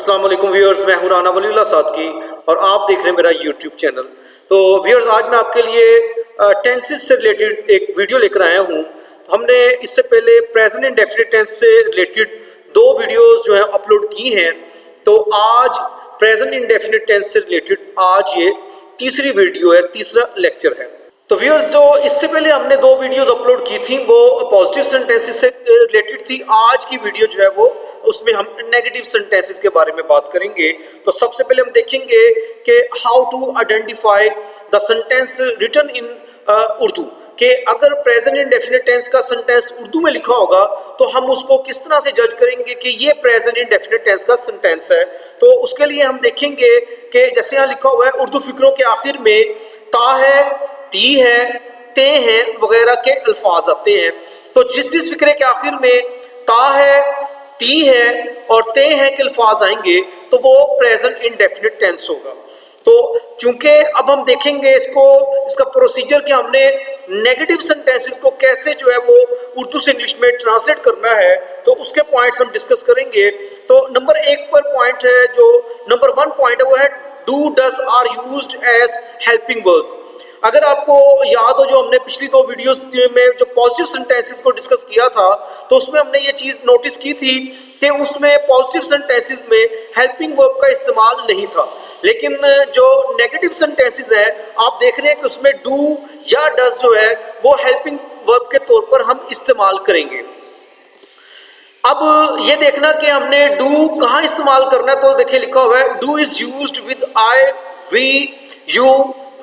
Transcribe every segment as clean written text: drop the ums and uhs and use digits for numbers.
अस्सलाम वालेकुम व्यूअर्स, मैं हूं राना वलीउल्लाह सादकी और आप देख रहे हैं मेरा यूट्यूब चैनल। तो व्यूअर्स, आज मैं आपके लिए टेंसेस से रिलेटेड एक वीडियो लेकर आया हूं। हमने इससे पहले प्रेजेंट इंडेफिनिट टेंस से रिलेटेड 2 वीडियोस जो है अपलोड की हैं। तो आज प्रेजेंट इंडेफिनिट टेंस से रिलेटेड आज ये तीसरी वीडियो है, तीसरा लेक्चर है। तो व्यूअर्स, जो इससे पहले हमने 2 वीडियोस अपलोड की थी वो पॉजिटिव सेंटेंसेस से रिलेटेड थी। आज की वीडियो जो है वो उसमें हम नेगेटिव सेंटेंसेस के बारे में बात करेंगे। तो सबसे पहले हम देखेंगे कि how to identify the sentence written in Urdu, कि अगर प्रेजेंट इंडेफिनिट टेंस का सेंटेंस उर्दू में लिखा होगा तो हम उसको किस तरह से जज करेंगे कि ये प्रेजेंट इंडेफिनिट टेंस का सेंटेंस है। तो उसके लिए हम देखेंगे कि जैसे यहाँ लिखा हुआ है, उर्दू फिक्रों के आखिर में ता है, ती है, ते हैं वगैरह के अल्फाज आते हैं। तो जिस फिक्रे के आखिर में ता है, ती है और ते हैं के अल्फाज आएंगे तो वो प्रेजेंट इंडेफिनिट टेंस होगा। तो चूंकि अब हम देखेंगे इसका प्रोसीजर कि हमने नेगेटिव सेंटेंसेस को कैसे जो है वो उर्दू से इंग्लिश में ट्रांसलेट करना है, तो उसके पॉइंट्स हम डिस्कस करेंगे। तो नंबर 1 पर पॉइंट है, जो नंबर 1 पॉइंट है वो है do does are used as helping verb. अगर आपको याद हो, जो हमने पिछली 2 वीडियोस में जो पॉजिटिव सेंटेंसेस को डिस्कस किया था तो उसमें हमने ये चीज नोटिस की थी कि उसमें पॉजिटिव सेंटेंसेस में हेल्पिंग वर्ब का इस्तेमाल नहीं था। लेकिन जो नेगेटिव सेंटेंसेस है आप देख रहे हैं कि उसमें डू या डज जो है वो हेल्पिंग वर्ब के तौर पर हम इस्तेमाल करेंगे। अब ये देखना कि हमने डू कहाँ इस्तेमाल करना है। तो देखिए लिखा हुआ है, do is used with I, we, you,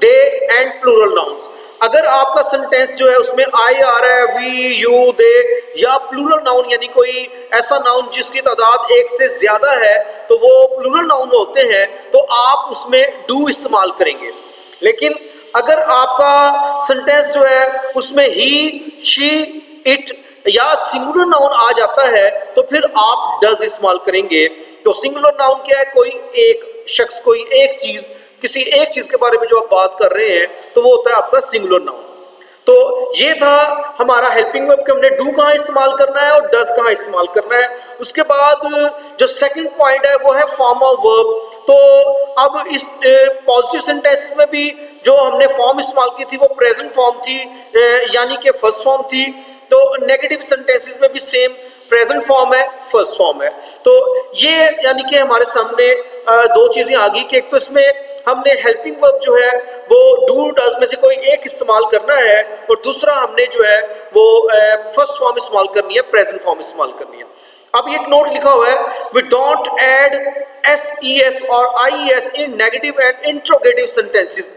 they and plural nouns. अगर आपका सेंटेंस जो है उसमें आई आ रहा है, वी, यू, दे या प्लूरल नाउन यानी कोई ऐसा नाउन जिसकी तादाद 1 से ज्यादा है तो वो प्लूरल नाउन होते हैं, तो आप उसमें डू इस्तेमाल करेंगे। लेकिन अगर आपका सेंटेंस जो है उसमें ही, शी, इट या सिंगुलर नाउन आ जाता है तो फिर आप डज इस्तेमाल करेंगे। तो सिंगुलर नाउन क्या है? कोई एक शख्स, कोई एक चीज, किसी एक चीज के बारे में जो आप बात कर रहे हैं तो वो होता है आपका सिंगुलर नाउन। तो ये था हमारा हेल्पिंग वर्ब कि हमने डू कहाँ इस्तेमाल करना है और डज कहाँ इस्तेमाल करना है। उसके बाद जो सेकंड पॉइंट है वो है फॉर्म ऑफ वर्ब। तो अब इस पॉजिटिव सेंटेंसेस में भी जो हमने फॉर्म इस्तेमाल की थी वो प्रेजेंट फॉर्म थी, यानी कि फर्स्ट फॉर्म थी। तो नेगेटिव सेंटेंसेस में भी सेम प्रेजेंट फॉर्म है, फर्स्ट फॉर्म है। तो ये यानी कि हमारे सामने 2 चीजें आ गई कि एक तो इसमें हमने हेल्पिंग वर्ब जो है वो डू डज में से कोई एक इस्तेमाल करना है और दूसरा हमने जो है वो फर्स्ट फॉर्म इस्तेमाल करनी है, प्रेजेंट फॉर्म इस्तेमाल करनी है। अब ये एक नोट लिखा हुआ है, वी डोंट ऐड एस और IES in negative and interrogative sentences.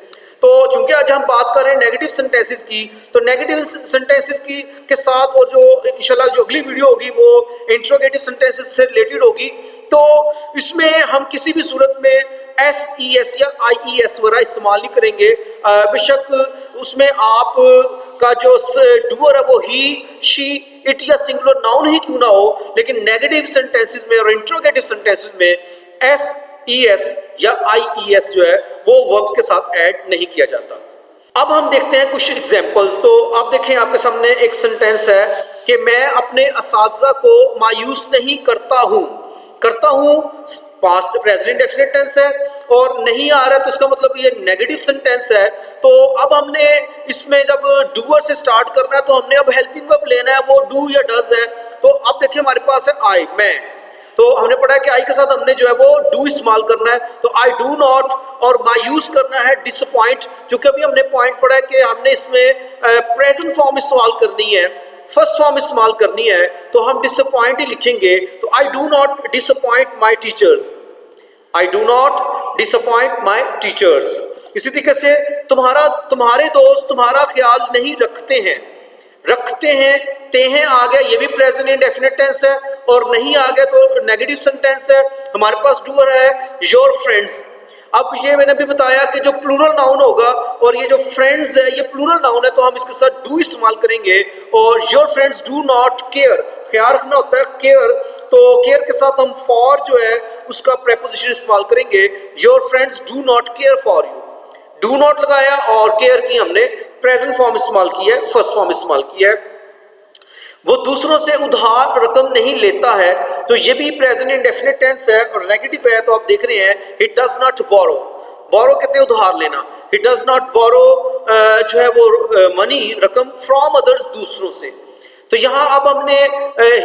तो चूंकि आज हम बात कर रहे हैं नेगेटिव सेंटेंसेस की, तो नेगेटिव सेंटेंसेस की के साथ और जो इंशाल्लाह जो अगली वीडियो होगी वो इंट्रोगेटिव सेंटेंसेस से रिलेटेड होगी। तो इसमें हम किसी भी सूरत में SES या IES वगैरह इस्तेमाल नहीं करेंगे। बेशक उसमें आप का जो डूअर है वो ही, शी, इट या सिंगुलर नाउन ही क्यों ना हो, लेकिन नेगेटिव सेंटेंसेस में और इंट्रोगेटिव सेंटेंसेस में SES या IES जो है वो वर्ब के साथ ऐड नहीं किया जाता। अब हम देखते हैं कुछ एग्जांपल्स। तो आप देखें, आपके सामने एक सेंटेंस है कि मैं अपने असातिज़ा को मायूस नहीं करता हूँ। करता हूँ पास्ट प्रेजेंट इंडेफिनिट टेंस है और नहीं आ रहा है तो इसका मतलब ये नेगेटिव सेंटेंस है। तो अब हमने इसमें जब डूअर से स्टार्ट करना है तो हमने अब हेल्पिंग वर्ब लेना है, वो डू या डज है। तो अब देखिए हमारे पास है आई, मैं। तो हमने पढ़ा है कि आई के साथ हमने जो है वो डू इस्तेमाल करना है। तो आई डू नॉट और मायूस करना है डिसअपॉइंट, क्योंकि अभी हमने पॉइंट पढ़ा है कि हमने इसमें प्रेजेंट फॉर्म इस्तेमाल करनी है, फर्स्ट फॉर्म इस्तेमाल करनी है, तो हम डिसअपॉइंट ही लिखेंगे। तो I do not disappoint my teachers, I do not disappoint my teachers. इसी तरीके से तुम्हारे दोस्त तुम्हारा ख्याल नहीं रखते हैं, रखते हैं, ते हैं आ गया, ये भी प्रेजेंट इंडेफिनिट टेंस है, और नहीं आ गया तो नेगेटिव सेंटेंस है। हमारे पास डूअर है योर फ्रेंड्स। अब ये मैंने भी बताया कि जो प्लूरल नाउन होगा और ये जो फ्रेंड्स है ये प्लूरल नाउन है, तो हम इसके साथ डू इस्तेमाल करेंगे। और your friends do not care, ख्याल रखना होता है केयर, तो केयर के साथ हम फॉर जो है उसका प्रेपोजिशन इस्तेमाल करेंगे। Your friends do not care for you, do not लगाया और केयर की हमने प्रेजेंट फॉर्म इस्तेमाल की है, फर्स्ट फॉर्म इस्तेमाल की है। वो दूसरों से उधार रकम नहीं लेता है। तो ये भी प्रेजेंट इंडेफिनिट टेंस है और नेगेटिव है, तो आप देख रहे हैं ही डज नॉट बोरो। बोरो कहते हैं उधार लेना। ही डज नॉट बोरो जो है वो मनी रकम फ्रॉम अदर्स, दूसरों से। तो यहाँ अब हमने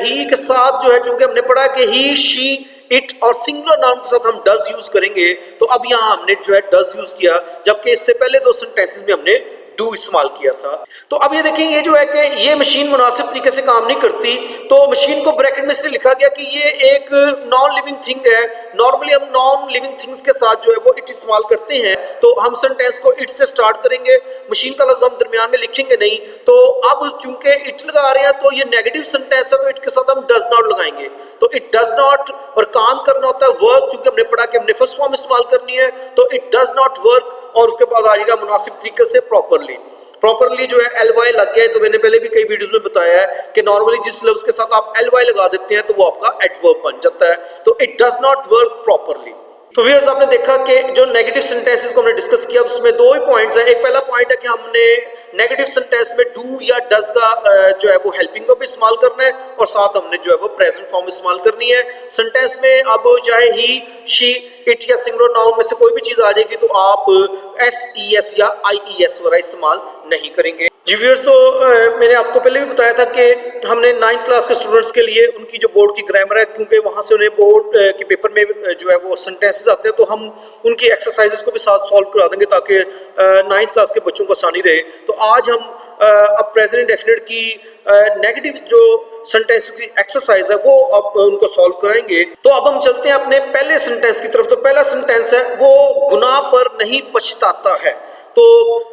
ही के साथ जो है, चूंकि हमने पढ़ा कि ही शी इट और सिंगुलर नाउन के साथ हम डज यूज करेंगे, तो अब यहाँ हमने जो है डज यूज किया, जबकि इससे पहले दो सेंटेंसेस में हमने डू इस्तेमाल किया था। तो अब ये देखिए, ये जो है कि ये मशीन मुनासिब तरीके से काम नहीं करती, तो मशीन को ब्रैकेट में से लिखा गया कि ये एक नॉन लिविंग थिंग है। नॉर्मली हम नॉन लिविंग थिंग्स के साथ जो है वो इट इस्तेमाल करते हैं, तो हम सेंटेंस को इट से स्टार्ट करेंगे, मशीन का लफ्ज हम दरमियान में लिखेंगे नहीं। तो अब चूंकि इट लगा रहे हैं तो ये नेगेटिव सेंटेंस है, तो इट के साथ हम डज नॉट लगाएंगे। तो इट डज नॉट, और काम करना होता है वर्क, चूंकि हमने पढ़ा कि हमने फर्स्ट फॉर्म इस्तेमाल करनी है, तो इट डज नॉट वर्क, और उसके बाद आ जाएगा मुनासिब तरीके से प्रॉपरली। प्रॉपरली जो है एल वाई लग गया है, तो मैंने पहले भी कई वीडियोस में बताया है कि नॉर्मली जिस लफ्ज के साथ आप एल वाई लगा देते हैं तो वो आपका एडवर्ब बन जाता है। तो it does not work properly. तो व्यूअर्स, आपने देखा कि जो नेगेटिव सेंटेंसेस को हमने डिस्कस किया उसमें दो ही पॉइंट्स हैं। एक पहला पॉइंट है कि हमने नेगेटिव सेंटेंस में डू या डज का जो है वो हेल्पिंग वर्ब इस्तेमाल करना है, और साथ हमने जो है वो प्रेजेंट फॉर्म इस्तेमाल करनी है सेंटेंस में। अब चाहे ही, शी, इट या सिंगुलर नाउन में से कोई भी चीज आ जाएगी तो आप एस ई एस या आई ई एस वगैरह इस्तेमाल नहीं करेंगे। जी व्यूअर्स, तो मैंने आपको पहले भी बताया था कि हमने 9th क्लास के स्टूडेंट्स के लिए उनकी जो बोर्ड की ग्रामर है, क्योंकि वहाँ से उन्हें बोर्ड के पेपर में जो है वो सेंटेंसेस आते हैं, तो हम उनकी एक्सरसाइजेस को भी साथ सॉल्व करा देंगे ताकि 9th क्लास के बच्चों को आसानी रहे। तो आज हम अब प्रेजेंट इंडेफिनिट की नेगेटिव जो सेंटेंस की एक्सरसाइज है वो अब उनको सॉल्व कराएंगे। तो अब हम चलते हैं अपने पहले सेंटेंस की तरफ। तो पहला सेंटेंस है वो गुनाह पर नहीं पछताता है। तो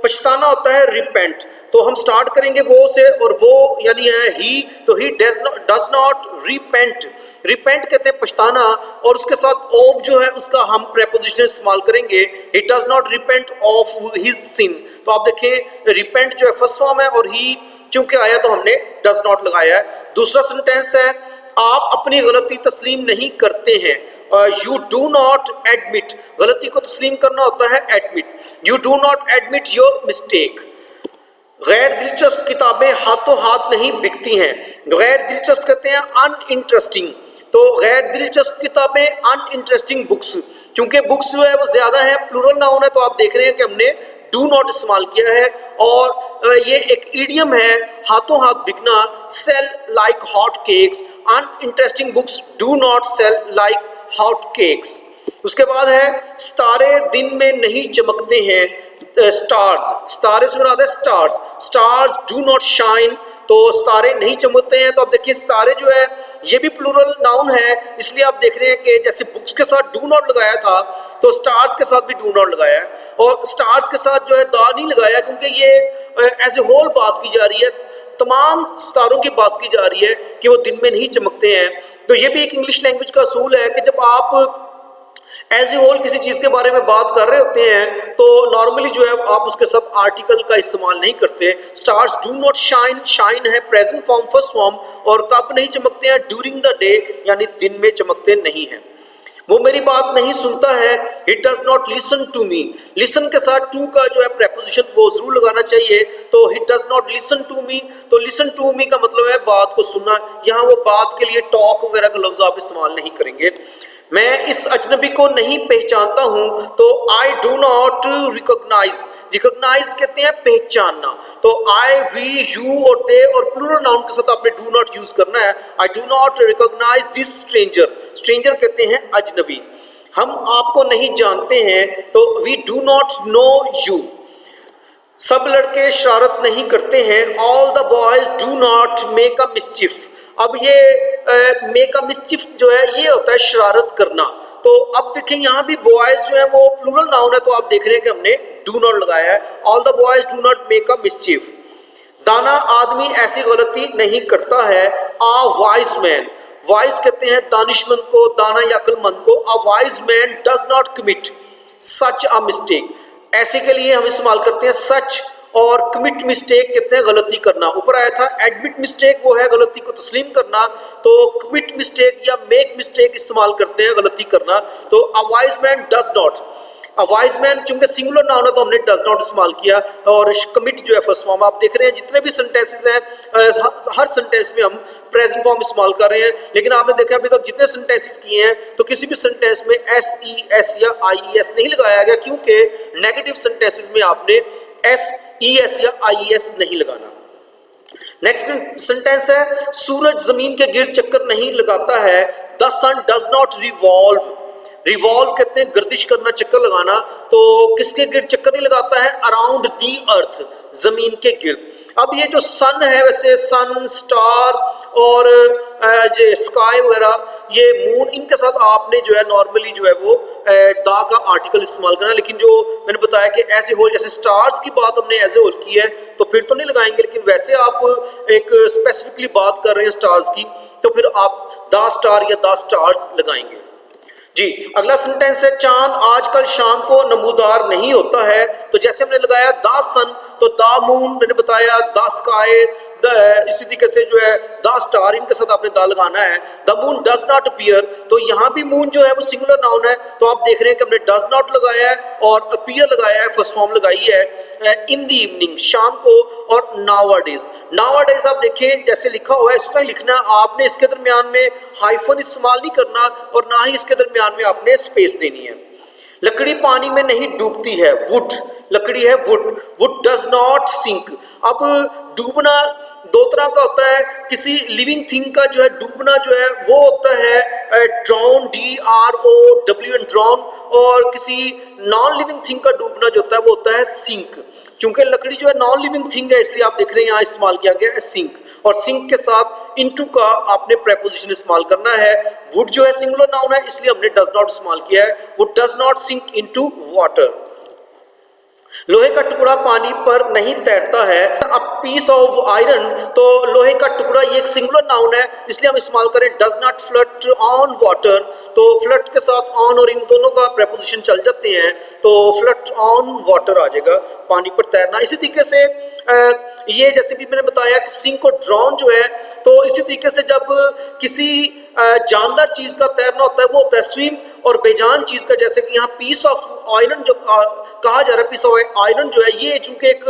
पछताना होता है रिपेंट। तो हम स्टार्ट करेंगे वो से, और वो यानी है ही, तो ही डज नॉट रिपेंट। रिपेंट कहते हैं पछताना, और उसके साथ ऑफ जो है उसका हम प्रेपोजिशन इस्तेमाल करेंगे। He does not repent of his sin. तो आप देखें रिपेंट जो है फर्स्ट फॉर्म है, और ही चूंकि आया तो हमने डज नॉट लगाया है। दूसरा सेंटेंस है आप अपनी गलती तस्लीम नहीं करते हैं। You do not admit. गलती को तस्लीम करना होता है admit. You do not admit your mistake. गैर दिलचस्प किताबें हाथों हाथ नहीं बिकती हैं। गैर दिलचस्प कहते हैं अनइंटरेस्टिंग। तो गैर दिलचस्प किताबें अनइंटरेस्टिंग बुक्स, क्योंकि बुक्स जो है वो ज्यादा है, प्लूरल नाउन है, तो आप देख रहे हैं कि हमने डू नॉट इस्तेमाल किया है। और ये एक इडियम है, हाथों हाथ बिकना, sell like hot cakes. Uninteresting books do not sell like hot cakes. उसके बाद है सितारे दिन में नहीं चमकते हैं। स्टार्स, सितारे से बना stars. Stars do not shine. तो सितारे नहीं चमकते हैं। तो आप देखिए सितारे जो है ये भी प्लूरल नाउन है, इसलिए आप देख रहे हैं कि जैसे बुक्स के साथ डू नॉट लगाया था तो स्टार्स के साथ भी डू नॉट लगाया है, और स्टार्स के साथ जो है दा नहीं लगाया, क्योंकि ये एज ए होल बात की जा रही है, तमाम सितारों की बात की जा रही है कि वो दिन में नहीं चमकते हैं। तो ये भी एक इंग्लिश लैंग्वेज का असूल है कि जब आप एज ए होल किसी चीज के बारे में बात कर रहे होते हैं तो नॉर्मली जो है आप उसके साथ आर्टिकल का इस्तेमाल नहीं करते। Stars do not shine, shine है प्रेजेंट फॉर्म फर्स्ट फॉर्म, और कब नहीं चमकते हैं, ड्यूरिंग द डे, यानी दिन में चमकते नहीं हैं। वो मेरी बात नहीं सुनता है, it does not listen to me. Listen के साथ टू का जो है प्रेपोजिशन वो जरूर लगाना चाहिए। तो it does not listen to me, तो लिसन टू मी का मतलब है बात को सुनना। यहाँ वो बात के लिए टॉक वगैरह का लफ्ज आप इस्तेमाल नहीं करेंगे। मैं इस अजनबी को नहीं पहचानता हूं, तो I do not recognise. Recognise कहते हैं पहचानना। तो आई, वी, यू और दे और प्लूरल नाउन के साथ आपने डू नॉट यूज करना है। I do not recognise this stranger. Stranger कहते हैं अजनबी। हम आपको नहीं जानते हैं, तो we do not know you. सब लड़के शरारत नहीं करते हैं। All the boys do not make a mischief. अब ये मेक अ मिस्चिफ जो है ये होता है शरारत करना। तो अब देखें यहाँ भी बॉयज जो है वो प्लूरल नाउन है, तो आप देख रहे हैं कि हमने डू नॉट लगाया है। All the boys do not make a mischief. दाना आदमी ऐसी गलती नहीं करता है। आ वाइज मैन। वाइज कहते हैं दानिशमंद को, दाना या अक्लमंद को। A wise man does not commit such a mistake. ऐसे के लिए हम इस्तेमाल करते हैं सच, और कमिट मिस्टेक कहते हैं गलती करना। ऊपर आया था एडमिट मिस्टेक, वो है गलती को तस्लीम करना। तो कमिट मिस्टेक या मेक मिस्टेक इस्तेमाल करते हैं गलती करना। तो a wise man does not. A wise man चूंकि सिंगुलर नाउन है तो हमने डज नॉट इस्तेमाल किया, और कमिट जो है फर्स्ट फॉर्म। आप देख रहे हैं जितने भी सेंटेंसेस हैं हर सेंटेंस में हम प्रेजेंट फॉर्म इस्तेमाल कर रहे हैं, लेकिन आपने देखा अभी तक जितने सेंटेंसेस किए हैं तो किसी भी सेंटेंस में एस ई एस या आई ई एस नहीं लगाया गया, क्योंकि नेगेटिव सेंटेंसेस में आपने एस ई एस या आई ई एस नहीं लगाना। नेक्स्ट सेंटेंस है सूरज जमीन के गिर्द चक्कर नहीं लगाता है, the sun does not revolve. Revolve कहते हैं गर्दिश करना, चक्कर लगाना, तो किसके गिर्द चक्कर नहीं लगाता है? अराउंड दी अर्थ, जमीन के गिर्द। अब ये जो सन है, वैसे सन, स्टार और ये स्काई वगैरह, ये मून, इनके साथ आपने जो है नॉर्मली जो है वो दा का आर्टिकल इस्तेमाल करना, लेकिन जो मैंने बताया कि एज ए होल, जैसे स्टार्स की बात हमने एज ए होल की है तो फिर तो नहीं लगाएंगे, लेकिन वैसे आप एक स्पेसिफिकली बात कर रहे हैं स्टार्स की तो फिर आप द स्टार या द स्टार्स लगाएंगे जी। अगला सेंटेंस है चांद आजकल शाम को नमूदार नहीं होता है, तो जैसे हमने लगाया द सन तो द मून मैंने बताया, द स्काई, इसी तरीके से जो है द स्टार, इनके साथ आपने द लगाना है। The moon does not appear, तो यहाँ भी मून जो है वो सिंगुलर नाउन है, तो आप देख रहे हैं कि हमने डज नॉट लगाया है और अपीयर लगाया है, फर्स्ट फॉर्म लगाई है इन द इवनिंग, शाम को, और नाउअडेज। नाउअडेज आप देखिए जैसे लिखा हुआ है इस तरह लिखना, आपने इसके दरमियान में हाइफन इस्तेमाल नहीं करना और ना ही इसके दरमियान में आपने स्पेस देनी है। लकड़ी पानी में नहीं डूबती है, वुड, लकड़ी है wood, wood does not sink. अब डूबना दो तरह का होता है, किसी लिविंग थिंग का जो है डूबना जो है वो होता है ड्राउन, DROWN ड्राउन, और किसी नॉन लिविंग थिंग का डूबना जो होता है वो होता है सिंक। चूंकि लकड़ी जो है नॉन लिविंग थिंग है इसलिए आप देख रहे हैं यहाँ इस्तेमाल किया गया है सिंक, और सिंक के साथ इनटू का आपने प्रेपोजिशन इस्तेमाल करना है। वुड जो है सिंगुलर नाउन है इसलिए हमने डज नॉट इस्तेमाल किया है, wood does not sink into water. लोहे का टुकड़ा पानी पर नहीं तैरता है, अ पीस ऑफ आयरन, तो लोहे का टुकड़ा ये एक सिंगुलर नाउन है इसलिए हम इस्तेमाल करें does not flirt on water, तो फ्लट के साथ ऑन और इन दोनों का प्रेपोजिशन चल जाते हैं, तो फ्लट ऑन वाटर आ जाएगा, पानी पर तैरना। इसी तरीके से ये जैसे भी मैंने बताया कि सिंक और ड्राउन जो है, तो इसी तरीके से जब किसी जानदार चीज का तैरना होता है वो होता है स्विम, और बेजान चीज का जैसे कि यहाँ पीस ऑफ आयरन जो कहा जा रहा है, पीस ऑफ आयरन जो है ये चूंकि एक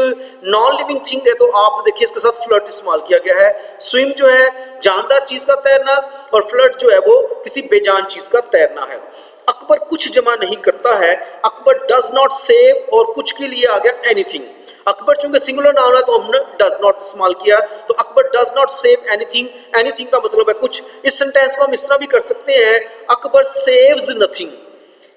नॉन लिविंग थिंग है तो आप देखिए इसके साथ फ्लट इस्तेमाल किया गया है। स्विम जो है जानदार चीज का तैरना और फ्लट जो है वो किसी बेजान चीज का तैरना है। अकबर कुछ जमा नहीं करता है, अकबर डज नॉट सेव, और कुछ के लिए आ गया एनीथिंग। अकबर चूंकि सिंगुलर नाउन है तो हमने डज नॉट इस्तेमाल किया, तो Akbar does not save anything, anything का मतलब है कुछ। इस सेंटेंस को हम इस तरह भी कर सकते हैं अकबर सेव्स नथिंग,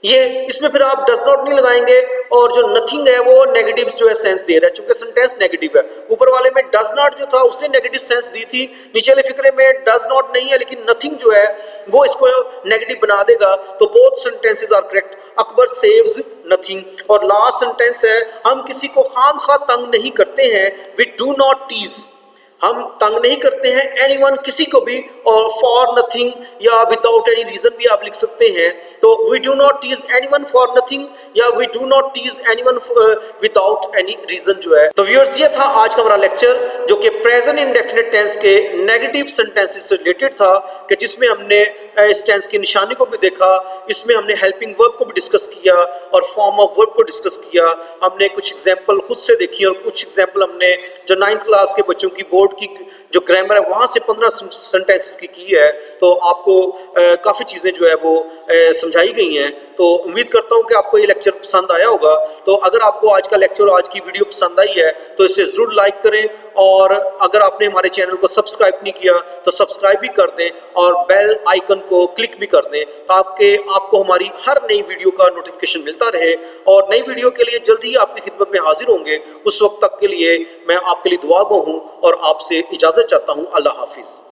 ये इसमें फिर आप डज नॉट नहीं लगाएंगे, और जो नथिंग है वो नेगेटिव जो है सेंस दे रहा है चूंकि सेंटेंस नेगेटिव है। ऊपर वाले में डज नॉट जो था उसने नेगेटिव सेंस दी थी, नीचे वाले फिक्रे में डज नॉट नहीं है लेकिन नथिंग जो है वो इसको नेगेटिव बना देगा, तो both sentences are correct. Akbar saves nothing. और लास्ट सेंटेंस है हम किसी को खामखा तंग नहीं करते हैं, वी डू नॉट टीज, हम तंग नहीं करते हैं एनीवन, किसी को भी, और फॉर नथिंग या विदाउट एनी रीजन भी आप लिख सकते हैं, तो we do not tease anyone for nothing या we do not tease anyone without any reason जो है। तो व्यूअर्स ये था आज का हमारा लेक्चर जो कि प्रेजेंट इंडेफिनिट टेंस के नेगेटिव सेंटेंसेस से रिलेटेड था, कि जिसमें हमने इस टेंस की निशानी को भी देखा, इसमें हमने हेल्पिंग वर्ब को भी डिस्कस किया और फॉर्म ऑफ वर्ब को डिस्कस किया। हमने कुछ एग्जांपल खुद से देखी और कुछ एग्जांपल हमने जो 9th क्लास के बच्चों की बोर्ड की जो ग्रामर है वहाँ से 15 सेंटेंसेस की है, तो आपको काफ़ी चीज़ें जो है वो समझाई गई हैं। तो उम्मीद करता हूँ कि आपको ये लेक्चर पसंद आया होगा। तो अगर आपको आज का लेक्चर और आज की वीडियो पसंद आई है तो इसे ज़रूर लाइक करें, और अगर आपने हमारे चैनल को सब्सक्राइब नहीं किया तो सब्सक्राइब भी कर दें और बेल आइकन को क्लिक भी कर दें, ताकि आपको हमारी हर नई वीडियो का नोटिफिकेशन मिलता रहे। और नई वीडियो के लिए जल्दी ही आपकी खिदमत में हाजिर होंगे। उस वक्त तक के लिए मैं आपके लिए दुआ गो हूँ और आपसे इजाज़त चाहता हूँ। अल्लाह हाफिज़।